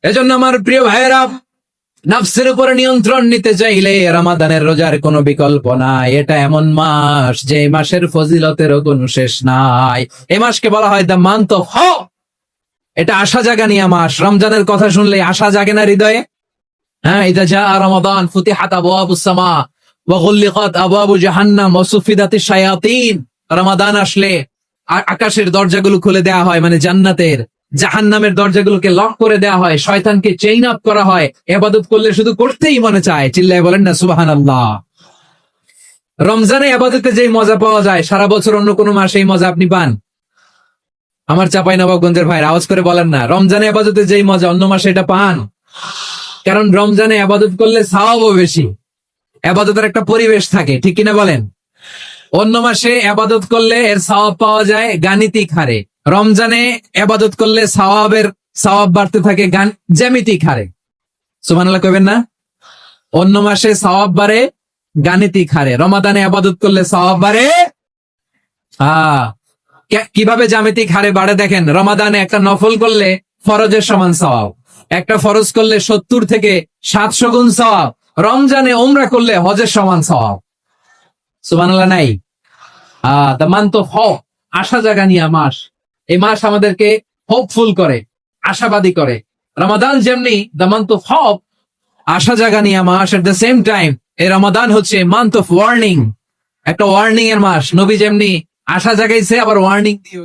এজন্য আমার প্রিয় ভাইয়েরা, নফসের উপরে নিয়ন্ত্রণ নিতে চাইলে রমাদানের রোজার কোনো বিকল্প নাই। এটা এমন মাস যে মাসের ফজিলতেরও কোনো শেষ নাই। এই মাসকে বলা হয় দ্য মান্থ অফ হোপ। এটা আশা জাগানিয়া মাস। রমজানের কথা শুনলে আশা জাগে না হৃদয়ে? হ্যাঁ, ইদা জা রমাদান ফুতিহাত আবওয়াবুস সামা ওয়া গুল্লিকাত আবওয়াবু জাহান্নাম ওয়া সুফিদাতিশ শায়াতিন। রমাদান আসলে আকাশের দরজাগুলো খুলে দেওয়া হয়, মানে জান্নাতের। জাহান্নামের দরজাগুলোকে লক করে দেওয়া হয়, শয়তানকে চেইন আপ করা হয়। ইবাদত করলে শুধু করতেই মনে চায়। চিল্লায় বলেন না সুবহানাল্লাহ। রমজানে ইবাদতে যেই মজা পাওয়া যায়, সারা বছর অন্য কোনো মাসে এই মজা আপনি পান? আমার চাঁপাইনবাবগঞ্জের ভাইরা আওয়াজ করে বলেন না, রমজানে ইবাদতে যেই মজা অন্য মাসে এটা পান? কারণ রমজানে ইবাদত করলে সওয়াবও বেশি, ইবাদতের একটা পরিবেশ থাকে, ঠিক কিনা বলেন? অন্য মাসে ইবাদত করলে এর সওয়াব পাওয়া যায় গাণিতিক হারে, রমজানে ইবাদত করলে সওয়াব বাড়তে থাকে জ্যামিতিক হারে। সুবহানাল্লাহ কইবেন না? অন্য মাসে সওয়াব বাড়ে গাণিতিক হারে, রমাদানে ইবাদত করলে সওয়াব বাড়ে কিভাবে জ্যামিতিক হারে বাড়ে দেখেন। রমাদানে একটা নফল করলে ফরজের সমান সওয়াব, একটা ফরজ করলে 70 থেকে 700 গুণ সওয়াব। রমজানে উমরা করলে হজের সমান সওয়াব। সুবহানাল্লাহ নাই? দ্য মান্থ অফ হোপ, আশা জাগানিয়া মাস। এই মাস আমাদেরকে হোপফুল করে, আশাবাদী করে। রমাদান যেমনি দ্য মান্থ অফ হোপ, আশা জাগানিয়া মাস, এট দ্য সেম টাইম এই রমাদান হচ্ছে মান্থ অফ ওয়ার্নিং, একটা ওয়ার্নিং এর মাস। নবী যেমনি আশা জাগাইছে, আবার ওয়ার্নিং দিয়ে